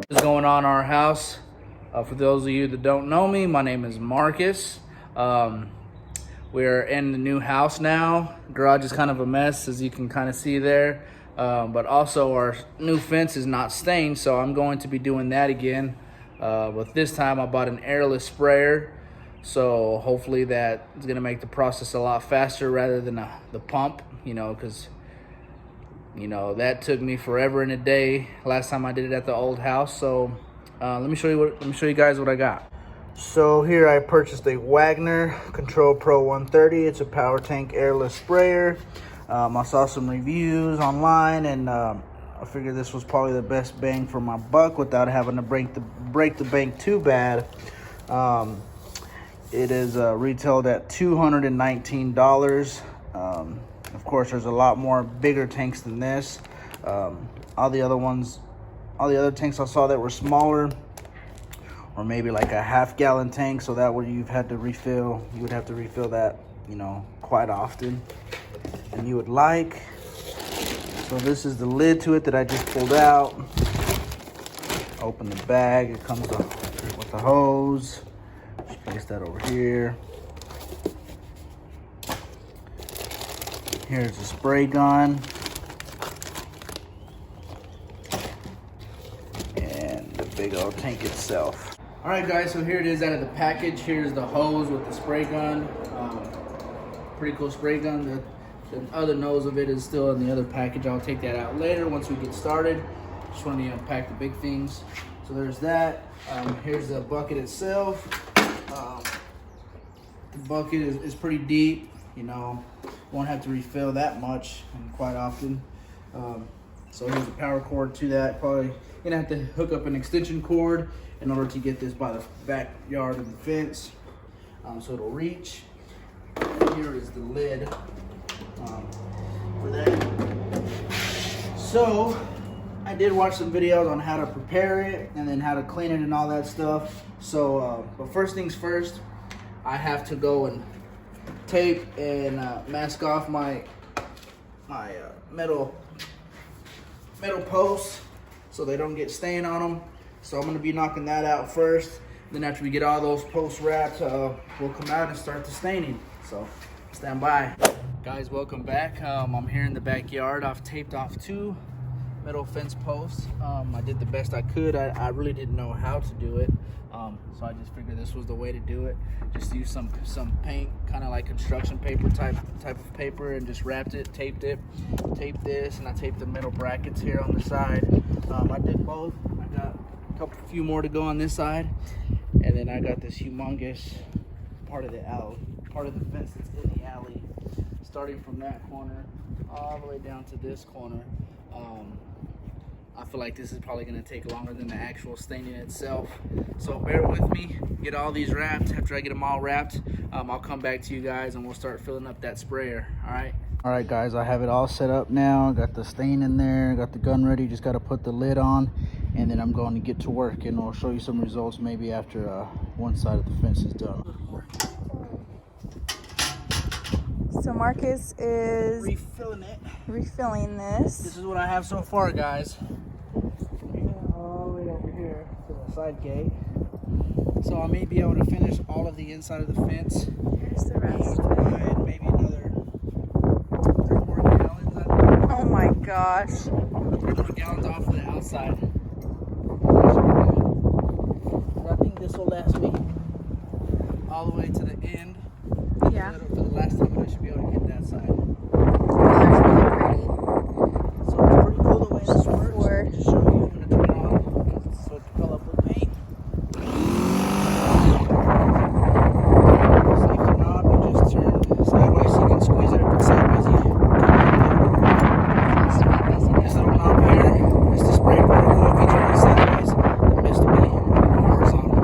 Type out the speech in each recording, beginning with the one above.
What's going on in our house? For those of you that don't know me, my name is Marcus. We're in the new house now. Garage is kind of a mess, as you can kind of see there. But also our new fence is not stained, so I'm going to be doing that again. But this time I bought an airless sprayer, so hopefully that is going to make the process a lot faster rather than the pump, because that took me forever and a day last time I did it at the old house. So let me show you guys what I got. So here I purchased a Wagner Control Pro 130. It's a power tank airless sprayer. I saw some reviews online, and I figured this was probably the best bang for my buck without having to break the bank too bad. It is retailed at $219. Of course, there's a lot more bigger tanks than this. All the other tanks I saw that were smaller, or maybe like a half-gallon tank, so that way you would have to refill that, quite often. And you would like. So this is the lid to it that I just pulled out. Open the bag. It comes with the hose. Just place that over here. Here's the spray gun. And the big old tank itself. All right, guys, so here it is out of the package. Here's the hose with the spray gun. Pretty cool spray gun. The other nose of it is still in the other package. I'll take that out later once we get started. Just want to unpack the big things. So there's that. Here's the bucket itself. The bucket is pretty deep. Won't have to refill that much quite often. So here's the power cord to that. Probably gonna have to hook up an extension cord in order to get this by the backyard of the fence, so it'll reach. And here is the lid for that. So I did watch some videos on how to prepare it and then how to clean it and all that stuff. So, but first things first, I have to go and tape and mask off my metal posts so they don't get stain on them. So I'm going to be knocking that out first. Then after we get all those posts wrapped, we'll come out and start the staining. So stand by. Guys, welcome back. I'm here in the backyard. I've taped off 2 metal fence posts. I did the best I could. I really didn't know how to do it. So I just figured this was the way to do it. Just use some paint, kind of like construction paper type of paper, and just wrapped it, taped this, and I taped the metal brackets here on the side. I did both. I got a few more to go on this side, and then I got this humongous part of the fence that's in the alley, starting from that corner all the way down to this corner. I feel like this is probably going to take longer than the actual staining itself, so bear with me. Get all these wrapped. After I get them all wrapped, I'll come back to you guys and we'll start filling up that sprayer. All right, guys, I have it all set up now. Got the stain in there, got the gun ready. Just got to put the lid on, and then I'm going to get to work, and I'll show you some results maybe after one side of the fence is done. So Marcus is refilling this. This is what I have so far, guys. All the way over here to the side gate. So I may be able to finish all of the inside of the fence. Here's the rest. And maybe another 3 more gallons. Oh my gosh. 3 more gallons off of the outside. But I think this will last me all the way to the end. Yeah. For the last time, I should be able to get that side. Color's really pretty. So it's pretty cool the way this works. Just show you. I'm going to turn it on so it can fill up with paint. Safety knob, you just turn sideways so you can squeeze it. If it's sideways, this little knob here is the spray particle. If you turn it sideways, the mist will be horizontal.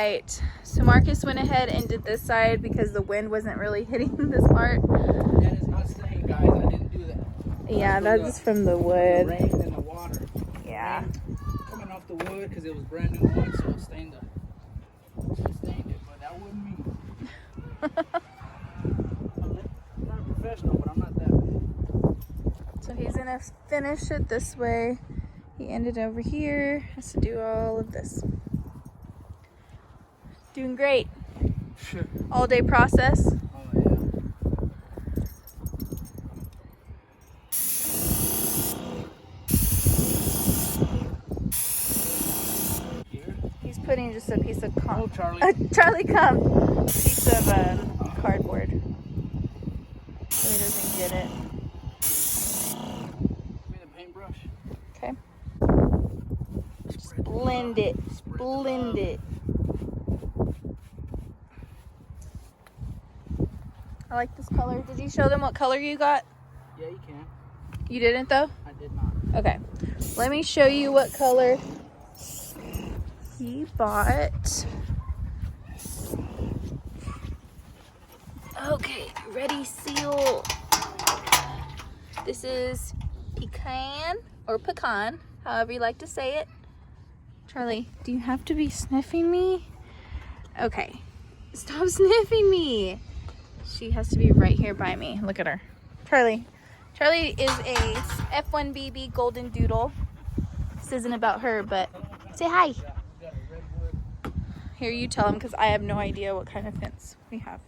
right, so Marcus went ahead and did this side because the wind wasn't really hitting this part. That is not staying, guys. I didn't do that. Yeah, that's from the The wood. rain and the water. Yeah. Coming off the wood because it was brand new wood, so it stained it. But that wasn't me. I'm not a professional, but I'm not that bad. So he's gonna finish it this way. He ended over here. Has to do all of this. Doing great. Sure. All day process. Oh yeah. Here. He's putting just a piece of Oh, Charlie. Charlie, come. Piece of cardboard. So he doesn't get it. Give me the paintbrush. Okay. Blend it. Blend it. I like this color. Did you show them what color you got? Yeah, you can. You didn't though? I did not. Okay. Let me show you what color he bought. Okay, ready, seal. This is pecan or pecan, however you like to say it. Charlie, do you have to be sniffing me? Okay, stop sniffing me. She has to be right here by me. Look at her. Charlie. Charlie is a F1BB Golden Doodle. This isn't about her, but say hi. Here, you tell him because I have no idea what kind of fence we have.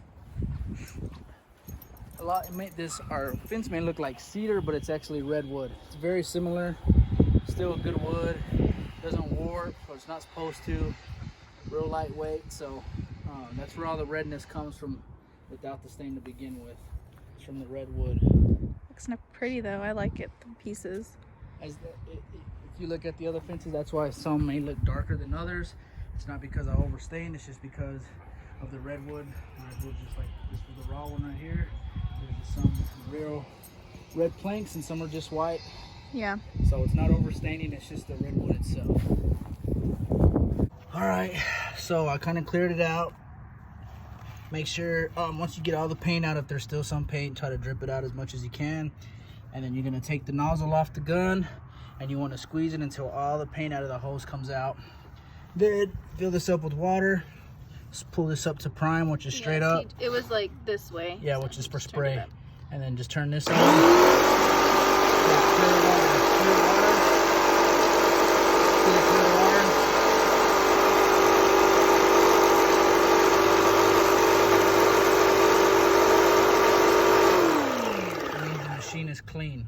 Our fence may look like cedar, but it's actually redwood. It's very similar. Still a good wood. Doesn't warp, or it's not supposed to. Real lightweight, so that's where all the redness comes from, without the stain to begin with. It's from the redwood. Looks not pretty though. I like it. The pieces. If you look at the other fences, that's why some may look darker than others. It's not because I overstained. It's just because of the redwood. Redwood, just like this was the raw one right here. There's some real red planks, and some are just white. Yeah. So it's not overstaining. It's just the redwood itself. All right. So I kind of cleared it out. Make sure once you get all the paint out, if there's still some paint, try to drip it out as much as you can. And then you're gonna take the nozzle off the gun, and you want to squeeze it until all the paint out of the hose comes out. Then fill this up with water. Just pull this up to prime, which is straight up. It was like this way. Yeah, so which is for just spray. turned it up. And then just turn this on. Clear water. Clear water. Machine is clean.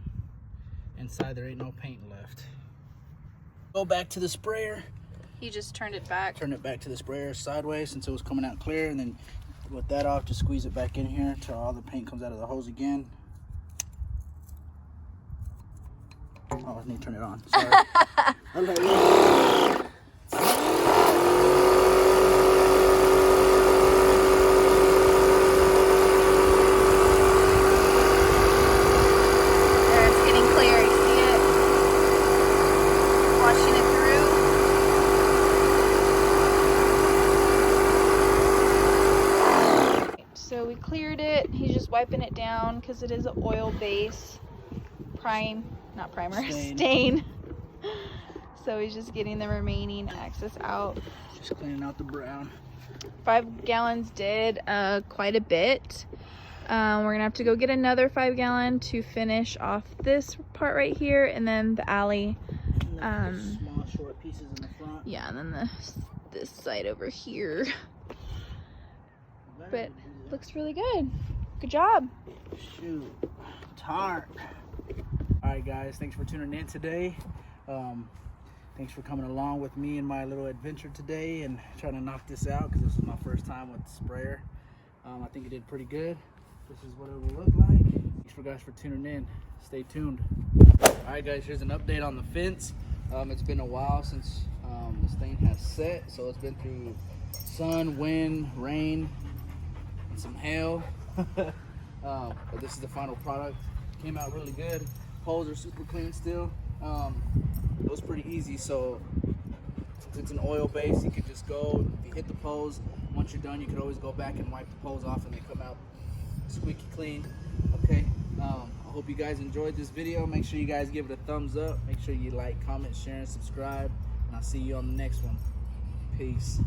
Inside there ain't no paint left. Go back to the sprayer. He just turned it back. Turn it back to the sprayer sideways since it was coming out clear, and then with that off, just squeeze it back in here till all the paint comes out of the hose again. Oh, I need to turn it on. Sorry. Cleared it. He's just wiping it down because it is an oil base. Not primer, stain. So he's just getting the remaining excess out. Just cleaning out the brown. 5 gallons did quite a bit. We're gonna have to go get another 5-gallon to finish off this part right here, and then the alley. Small short pieces in the front. Yeah, and then this side over here. But looks really good. Good job. Shoot. Tar. Alright guys, thanks for tuning in today. Thanks for coming along with me in my little adventure today and trying to knock this out, because this is my first time with the sprayer. I think it did pretty good. This is what it will look like. Thanks for guys for tuning in. Stay tuned. Alright guys, here's an update on the fence. It's been a while since this thing has set, so it's been through sun, wind, rain, and some hail. But this is the final product. Came out really good. Holes are super clean still. It was pretty easy, so since it's an oil base, you could just go. The you hit the poles. Once you're done, you can always go back and wipe the poles off, and they come out squeaky clean. Okay, I hope you guys enjoyed this video. Make sure you guys give it a thumbs up. Make sure you like, comment, share, and subscribe. And I'll see you on the next one. Peace.